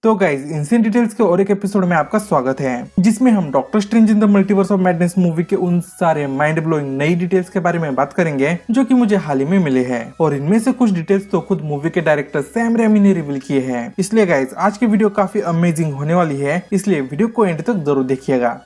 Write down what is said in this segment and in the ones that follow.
तो guys incident details के और एक एपिसोड में आपका स्वागत है, जिसमें हम doctor strange in the multiverse of madness movie के उन सारे माइंड ब्लोइंग नई डिटेल्स के बारे में बात करेंगे जो कि मुझे हाल ही में मिले हैं। और इनमें से कुछ डिटेल्स तो खुद मूवी के डायरेक्टर सैम रेमी ने रिवील किए हैं। इसलिए गाइज आज की वीडियो काफी अमेजिंग होने वाली है, इसलिए वीडियो को एंड तक जरूर देखिएगा।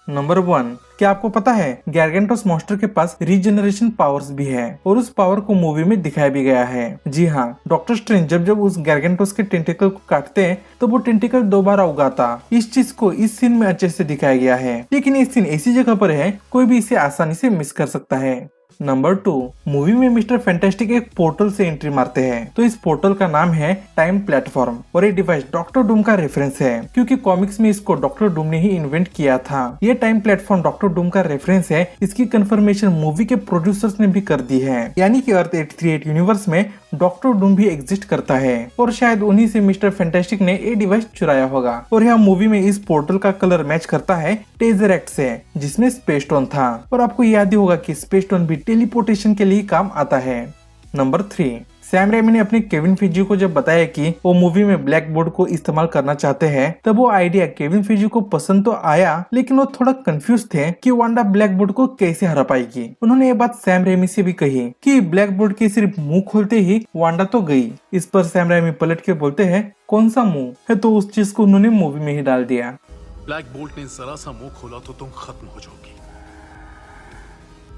नंबर 1, क्या आपको पता है गैरगेंटोस मॉन्स्टर के पास रीजनरेशन पावर्स भी है और उस पावर को मूवी में दिखाया भी गया है। जी हाँ, डॉक्टर स्ट्रेंज जब उस गैरगेंटोस के टेंटिकल को काटते हैं तो वो टेंटिकल दोबारा उगाता। इस चीज को इस सीन में अच्छे से दिखाया गया है, लेकिन ये सीन ऐसी जगह पर है कोई भी इसे आसानी से मिस कर सकता है। नंबर 2, मूवी में मिस्टर फैंटास्टिक एक पोर्टल से एंट्री मारते हैं, तो इस पोर्टल का नाम है टाइम प्लेटफॉर्म और ये डिवाइस डॉक्टर डूम का रेफरेंस है, क्योंकि कॉमिक्स में इसको डॉक्टर डूम ने ही इन्वेंट किया था। ये टाइम प्लेटफॉर्म डॉक्टर डूम का रेफरेंस है, इसकी कंफर्मेशन मूवी के प्रोड्यूसर्स ने भी कर दी है, यानी कि अर्थ 838 यूनिवर्स में डॉक्टर डूम भी एग्जिस्ट करता है और शायद उन्हीं से मिस्टर फैंटास्टिक ने ये डिवाइस चुराया होगा। और यहाँ मूवी में इस पोर्टल का कलर मैच करता है टेज़रेक्ट से, जिसमें स्पेस स्टोन था, और आपको याद ही होगा कि स्पेस स्टोन भी टेलीपोर्टेशन के लिए काम आता है। नंबर 3, सैम रेमी ने अपने केविन फीजी को जब बताया कि वो मूवी में ब्लैक बोर्ड को इस्तेमाल करना चाहते हैं, तब वो आइडिया केविन फीजी को पसंद तो आया, लेकिन वो थोड़ा कंफ्यूज थे कि वांडा ब्लैक बोर्ड को कैसे हरा पाएगी। उन्होंने ये बात सैम रेमी से भी कही कि ब्लैक बोर्ड के सिर्फ मुंह खोलते ही वांडा तो गई। इस पर सैम रेमी पलट के बोलते हैं, कौन सा मुंह है, तो उस चीज को उन्होंने मूवी में ही डाल दिया। ब्लैक बोल्ट ने जरा सा मुंह खोला तो तुम खत्म हो जाओगी।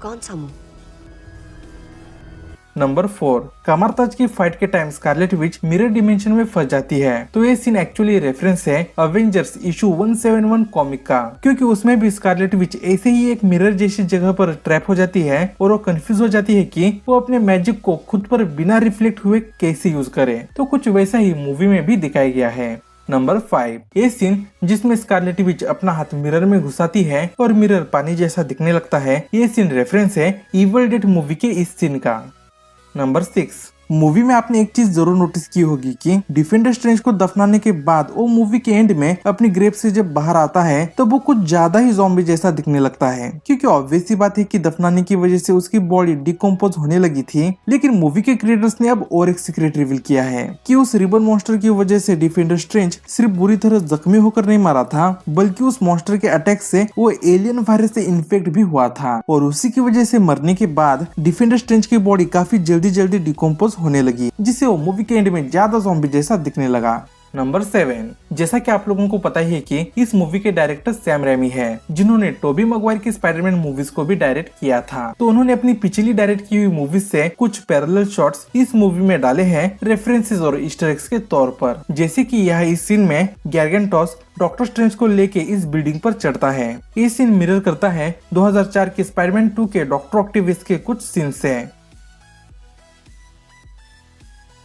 कौन सा मुंह? नंबर 4, कामारताज की फाइट के time Scarlet Witch mirror dimension में फंस जाती है, तो ये सीन एक्चुअली रेफरेंस है अवेंजर्स इशू 171 कॉमिक का, क्योंकि उसमें भी स्कारलेट विच ऐसे ही एक मिरर जैसी जगह पर ट्रैप हो जाती है और वो कंफ्यूज हो जाती है कि वो अपने मैजिक को खुद पर बिना रिफ्लेक्ट हुए कैसे यूज करे। तो कुछ वैसा ही मूवी में भी दिखाया गया है। नंबर 5, ये सीन जिसमें स्कारलेट विच अपना हाथ मिरर में घुसाती है और मिरर पानी जैसा दिखने लगता है, ये सीन रेफरेंस है इविल डेड मूवी के इस सीन का। नंबर 6, मूवी में आपने एक चीज जरूर नोटिस की होगी कि डिफेंडर स्ट्रेंज को दफनाने के बाद वो मूवी के एंड में अपनी ग्रेव से जब बाहर आता है तो वो कुछ ज्यादा ही ज़ॉम्बी जैसा दिखने लगता है, क्योंकि ऑब्वियस सी बात है कि दफनाने की वजह से उसकी बॉडी डिकम्पोज होने लगी थी। लेकिन मूवी के क्रिएटर्स ने अब और एक सीक्रेट रिवील किया है कि उस रिबन मॉन्स्टर की वजह से डिफेंडर स्ट्रेंज सिर्फ बुरी तरह जख्मी होकर नहीं मारा था, बल्कि उस मॉन्स्टर के अटैक से वो एलियन वायरस से इन्फेक्ट भी हुआ था, और उसी की वजह से मरने के बाद डिफेंडर स्ट्रेंज की बॉडी काफी जल्दी डिकम्पोज होने लगी, जिससे वो मूवी के एंड में ज्यादा ज़ॉम्बी जैसा दिखने लगा। नंबर 7, जैसा कि आप लोगों को पता ही है कि इस मूवी के डायरेक्टर सैम रेमी है, जिन्होंने टोबी मैguire की स्पाइडरमैन मूवीज को भी डायरेक्ट किया था। तो उन्होंने अपनी पिछली डायरेक्ट की हुई मूवीज से कुछ पैरेलल शॉट्स इस मूवी में डाले हैं रेफरेंसेस और ईस्टर एग्स के तौर पर, जैसे कि यह इस सीन में गैरगेंटोस डॉक्टर स्ट्रेंज को लेके इस बिल्डिंग पर चढ़ता है। ये सीन मिरर करता है 2004 के स्पाइडरमैन 2 के डॉक्टर ऑक्टेवियस के कुछ सीन से।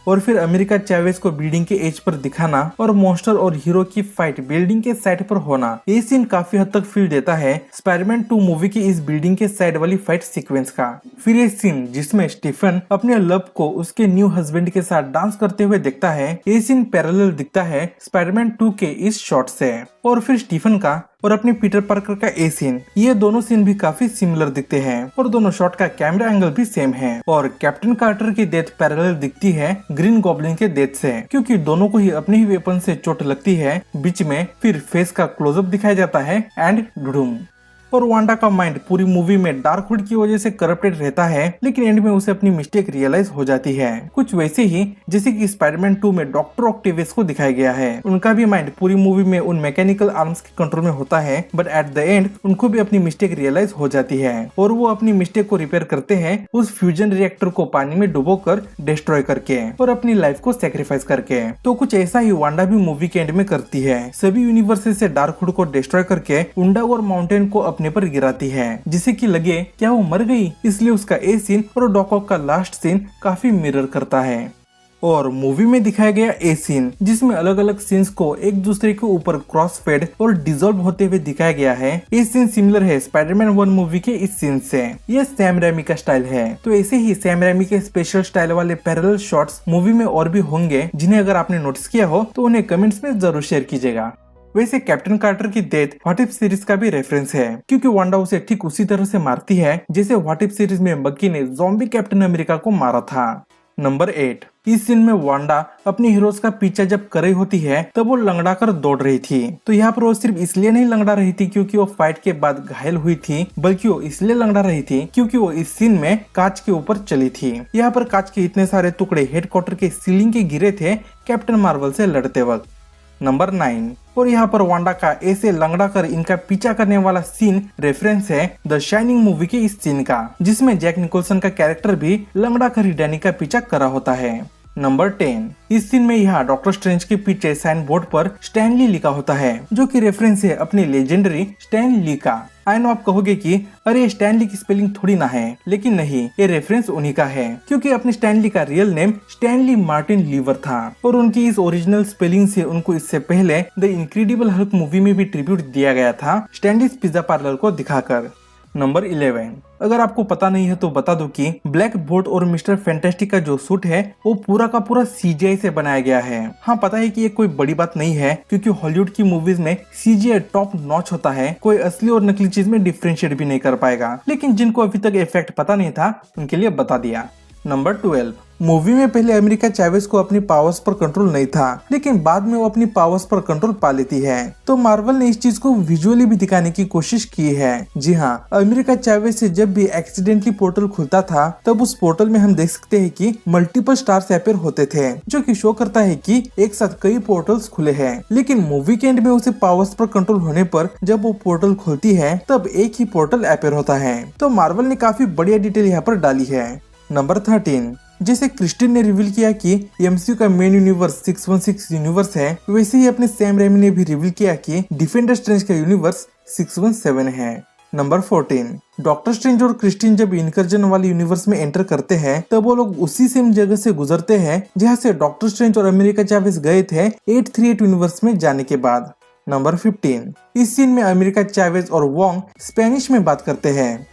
और फिर अमेरिका चैवेज को बिल्डिंग के एज पर दिखाना और मॉन्स्टर और हीरो की फाइट बिल्डिंग के साइड पर होना, ये सीन काफी हद तक फील देता है स्पाइडरमैन 2 मूवी की इस बिल्डिंग के साइड वाली फाइट सीक्वेंस का। फिर ये सीन जिसमें स्टीफन अपने लव को उसके न्यू हस्बैंड के साथ डांस करते हुए दिखता है, ये सीन पैरेलल दिखता है स्पाइडरमैन 2 के इस शॉट से। और फिर स्टीफन का और अपने पीटर पार्कर का ए सीन, ये दोनों सीन भी काफी सिमिलर दिखते हैं और दोनों शॉट का कैमरा एंगल भी सेम है। और कैप्टन कार्टर की डेथ पैरेलल दिखती है ग्रीन गॉब्लिन के डेथ से, क्योंकि दोनों को ही अपने ही वेपन से चोट लगती है। बीच में फिर फेस का क्लोजअप दिखाया जाता है एंड डुडुम। और वांडा का माइंड पूरी मूवी में डार्कहुड की वजह से करप्टेड रहता है, लेकिन एंड में उसे अपनी मिस्टेक रियलाइज हो जाती है, कुछ वैसे ही जैसे कि स्पाइडरमैन 2 में डॉक्टर ऑक्टेवियस को दिखाया गया है। उनका भी माइंड पूरी मूवी में उन मैकेनिकल आर्म्स के कंट्रोल में होता है, बट एट द एंड उनको भी अपनी मिस्टेक रियलाइज हो जाती है और वो अपनी मिस्टेक को रिपेयर करते हैं उस फ्यूजन रिएक्टर को पानी में डुबोकर डिस्ट्रॉय करके और अपनी लाइफ को सेक्रीफाइस करके। तो कुछ ऐसा ही वांडा भी मूवी के एंड में करती है, सभी यूनिवर्सेस से डार्कहुड को डिस्ट्रॉय करके उंडागोर माउंटेन को अपने पर गिराती है, जिससे कि लगे क्या वो मर गई। इसलिए उसका ए सीन और डॉक ऑक का लास्ट सीन काफी मिरर करता है। और मूवी में दिखाया गया ए सीन जिसमें अलग अलग सीन्स को एक दूसरे के ऊपर क्रॉस फेड और डिसॉल्व होते हुए दिखाया गया है, ये सीन सिमिलर है स्पाइडरमैन 1 मूवी के इस सीन से। यह सैम रेमी का स्टाइल है। तो ऐसे ही सैम रेमी के स्पेशल स्टाइल वाले पैरेलल शॉट्स मूवी में और भी होंगे, जिन्हें अगर आपने नोटिस किया हो तो उन्हें कमेंट्स में जरूर शेयर कीजिएगा। वैसे कैप्टन कार्टर की डेथ व्हाट इफ सीरीज का भी रेफरेंस है, क्योंकि वांडा उसे ठीक उसी तरह से मारती है जैसे व्हाट इफ सीरीज में बकी ने ज़ॉम्बी कैप्टन अमेरिका को मारा था। नंबर 8। इस सीन में वांडा अपनी हीरोज का पीछा जब कर रही होती है तब वो लंगड़ा कर दौड़ रही थी। तो यहाँ पर वो सिर्फ इसलिए नहीं लंगड़ा रही थी क्योंकि वो फाइट के बाद घायल हुई थी, बल्कि वो इसलिए लंगड़ा रही थी क्योंकि वो इस सीन में कांच के ऊपर चली थी। यहाँ पर कांच के इतने सारे टुकड़े हेडक्वार्टर के सीलिंग के गिरे थे कैप्टन मार्वल से लड़ते वक्त। नंबर 9। और यहाँ पर वांडा का ऐसे लंगड़ा कर इनका पीछा करने वाला सीन रेफरेंस है द शाइनिंग मूवी के इस सीन का, जिसमें जैक निकोलसन का कैरेक्टर भी लंगड़ा कर ही डैनी का पीछा करा होता है। नंबर 10। इस सीन में यहाँ डॉक्टर स्ट्रेंज के पीछे साइन बोर्ड पर स्टैनली लिखा होता है, जो कि रेफरेंस है अपने लेजेंडरी स्टैन ली का। आई नो आप कहोगे कि अरे स्टैनली की स्पेलिंग थोड़ी ना है, लेकिन नहीं, ये रेफरेंस उन्हीं का है क्योंकि अपने स्टैनली का रियल नेम स्टैनली मार्टिन लीवर था और उनकी इस ओरिजिनल स्पेलिंग से उनको इससे पहले द इनक्रेडिबल हल्क मूवी में भी ट्रिब्यूट दिया गया था स्टैनलीज पिज्जा पार्लर को दिखाकर। नंबर 11। अगर आपको पता नहीं है तो बता दो कि ब्लैक बोर्ड और मिस्टर फैंटास्टिक का जो सूट है वो पूरा का पूरा सीजीआई से बनाया गया है। हाँ, पता है कि ये कोई बड़ी बात नहीं है क्योंकि हॉलीवुड की मूवीज में सीजीआई टॉप नॉच होता है, कोई असली और नकली चीज में डिफरेंशिएट भी नहीं कर पाएगा, लेकिन जिनको अभी तक इफेक्ट पता नहीं था उनके लिए बता दिया। नंबर 12। मूवी में पहले अमेरिका चैवेज को अपनी पावर्स पर कंट्रोल नहीं था, लेकिन बाद में वो अपनी पावर्स पर कंट्रोल पा लेती है। तो मार्वल ने इस चीज को विजुअली भी दिखाने की कोशिश की है। जी हाँ, अमेरिका चैवेज से जब भी एक्सीडेंटली पोर्टल खुलता था तब उस पोर्टल में हम देख सकते हैं कि मल्टीपल स्टार्स अपीयर होते थे, जो कि शो करता है कि एक साथ कई पोर्टल्स खुले हैं। लेकिन मूवी के एंड में उसे पावर्स पर कंट्रोल होने पर जब वो पोर्टल खुलती है तब एक ही पोर्टल अपीयर होता है। तो मार्वल ने काफी बढ़िया डिटेल यहाँ पर डाली है। नंबर 13। जैसे क्रिस्टिन ने रिवील किया कि एमसीयू का मेन यूनिवर्स 616 यूनिवर्स है, वैसे ही अपने सैम रेमी ने भी रिवील किया कि डिफेंडर स्ट्रेंज का यूनिवर्स 617 है। नंबर 14। डॉक्टर स्ट्रेंज और क्रिस्टिन जब इनकर्जन वाले यूनिवर्स में एंटर करते हैं तब वो लोग उसी सेम जगह से गुजरते हैं जहाँ से डॉक्टर स्ट्रेंज और अमेरिका चैवेज गए थे 838 यूनिवर्स में जाने के बाद। नंबर 15। इस सीन में अमेरिका चैवेज और वोंग स्पेनिश में बात करते हैं।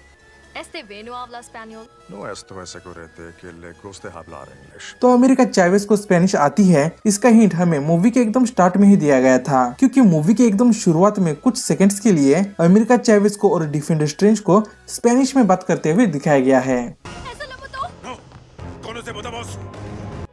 Este veno habla español. No estoy seguro de que le guste hablar inglés. तो अमेरिका चैवेज को स्पेनिश आती है, इसका हिंट हमें मूवी के एकदम स्टार्ट में ही दिया गया था क्योंकि मूवी के एकदम शुरुआत में कुछ सेकंड्स के लिए अमेरिका चैवेज को और डिफेंडर स्ट्रेंज को स्पेनिश में बात करते हुए दिखाया गया है। Eso lo votó. No, conocemos.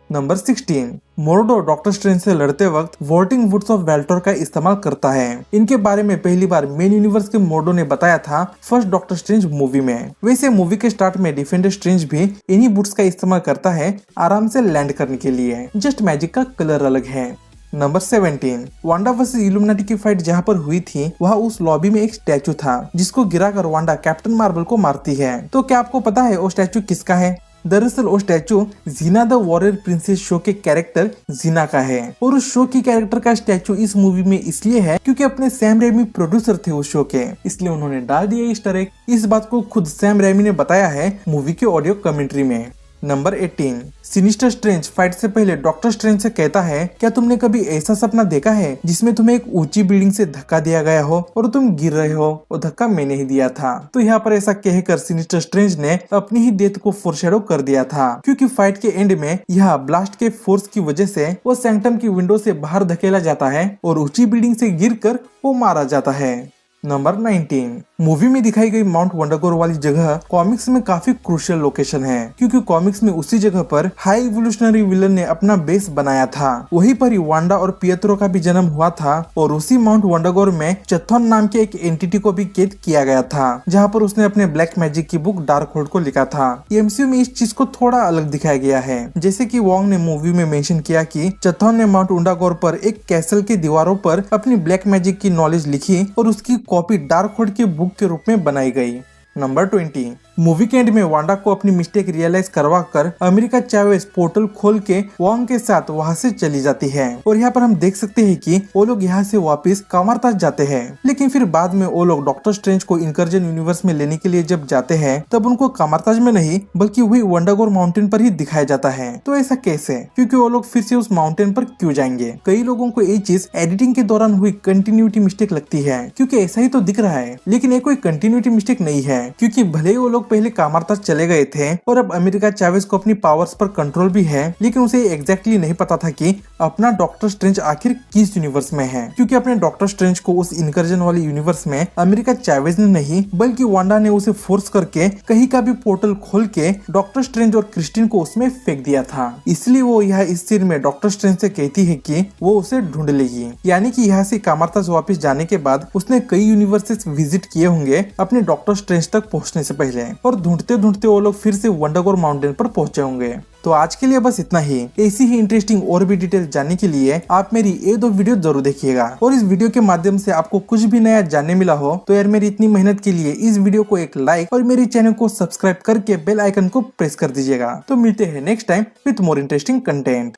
Number 16। Mordo Doctor Strange से लड़ते वक्त वॉल्टिंग वुड्स ऑफ वेल्टोर का इस्तेमाल करता है। इनके बारे में पहली बार मेन यूनिवर्स के मोर्डो ने बताया था फर्स्ट डॉक्टर स्ट्रेंज मूवी में। वैसे मूवी के स्टार्ट में डिफेंडर स्ट्रेंज भी इन्हीं वुड्स का इस्तेमाल करता है आराम से लैंड करने के लिए, जस्ट मैजिक का कलर अलग है। नंबर 17। वांडा वर्सेस इल्यूमिनाटी की फाइट जहाँ पर हुई थी वहाँ उस लॉबी में एक स्टैचू था जिसको गिराकर वांडा कैप्टन मार्वल को मारती है। तो क्या आपको पता है वो स्टैचू किसका है? दरअसल वो statue Xena the warrior princess show के कैरेक्टर जीना का है और उस शो की कैरेक्टर का स्टैचू इस मूवी में इसलिए है क्योंकि अपने सैम रेमी प्रोड्यूसर थे उस शो के, इसलिए उन्होंने डाल दिया ईस्टर एग। इस बात को खुद सैम रेमी ने बताया है मूवी के ऑडियो कमेंट्री में। नंबर 18। सिनिस्टर स्ट्रेंज फाइट से पहले डॉक्टर स्ट्रेंज से कहता है, क्या तुमने कभी ऐसा सपना देखा है जिसमें तुम्हें एक ऊंची बिल्डिंग से धक्का दिया गया हो और तुम गिर रहे हो और धक्का मैंने ही दिया था। तो यहाँ पर ऐसा कहकर सिनिस्टर स्ट्रेंज ने अपनी ही डेथ को फोरशैडो कर दिया था क्योंकि फाइट के एंड में यह ब्लास्ट के फोर्स की वजह से वो सैंक्टम की विंडो से बाहर धकेला जाता है और ऊंची बिल्डिंग से गिरकर वो मारा जाता है। नंबर 19। मूवी में दिखाई गई माउंट वंडरगोर वाली जगह कॉमिक्स में काफी क्रूशियल लोकेशन है क्योंकि कॉमिक्स में उसी जगह पर हाई इवोल्यूशनरी विलन ने अपना बेस बनाया था। वहीं पर ही वांडा और पियत्रो का भी जन्म हुआ था और उसी माउंट वंडरगोर में चथोन नाम के एक एंटिटी को भी कैद किया गया था जहाँ पर उसने अपने ब्लैक मैजिक की बुक डार्क होल्ड को लिखा था। एमसीयू में इस चीज को थोड़ा अलग दिखाया गया है, जैसे की वोंग ने मूवी में मेंशन किया कि चथोन ने माउंट वंडरगोर पर एक कैसल की दीवारों पर अपनी ब्लैक मैजिक की नॉलेज लिखी और उसकी कॉपी डार्क होल्ड की बुक के रूप में बनाई गई। नंबर 20। मूवी के एंड में वांडा को अपनी मिस्टेक रियलाइज करवा कर अमेरिका चैवेज पोर्टल खोल के वोंग के साथ वहां से चली जाती है और यहाँ पर हम देख सकते हैं कि वो लोग यहाँ से वापस कामारताज जाते हैं। लेकिन फिर बाद में वो लोग डॉक्टर स्ट्रेंज को इनकर्जन यूनिवर्स में लेने के लिए जब जाते हैं तब उनको कामारताज में नहीं बल्कि वही वंडरगोर माउंटेन पर ही दिखाया जाता है। तो ऐसा कैसे? क्योंकि वो लोग फिर से उस माउंटेन पर क्यों जाएंगे? कई लोगों को ये चीज एडिटिंग के दौरान हुई कंटिन्यूटी मिस्टेक लगती है क्योंकि ऐसा ही तो दिख रहा है, लेकिन ये कोई कंटिन्यूटी मिस्टेक नहीं है क्योंकि भले ही वो लोग लोग पहले कामार्ता चले गए थे और अब अमेरिका चैवेज को अपनी पावर्स पर कंट्रोल भी है, लेकिन उसे एग्जैक्टली नहीं पता था कि अपना डॉक्टर स्ट्रेंज आखिर किस यूनिवर्स में है, क्योंकि अपने डॉक्टर स्ट्रेंज को उस इनकर्जन वाले यूनिवर्स में अमेरिका चैवेज ने नहीं बल्कि वांडा ने उसे फोर्स करके कहीं का भी पोर्टल खोल के डॉक्टर स्ट्रेंज और क्रिस्टीन को उसमें फेंक दिया था। इसलिए वो यह इस सीन में डॉक्टर स्ट्रेंज से कहती है कि वो उसे ढूंढ लेगी, यानी कि यहाँ से कामार्ता वापस जाने के बाद उसने कई यूनिवर्सेस विजिट किए होंगे अपने डॉक्टर स्ट्रेंज तक पहुंचने से पहले, और ढूंढते ढूंढते वो लोग फिर से वंडरगोर माउंटेन पर पहुंचे होंगे। तो आज के लिए बस इतना ही। ऐसी ही इंटरेस्टिंग और भी डिटेल जानने के लिए आप मेरी ये 2 वीडियो जरूर देखिएगा, और इस वीडियो के माध्यम से आपको कुछ भी नया जानने मिला हो तो यार मेरी इतनी मेहनत के लिए इस वीडियो को एक लाइक और मेरे चैनल को सब्सक्राइब करके बेल आइकन को प्रेस कर दीजिएगा। तो मिलते हैं next time with more interesting content.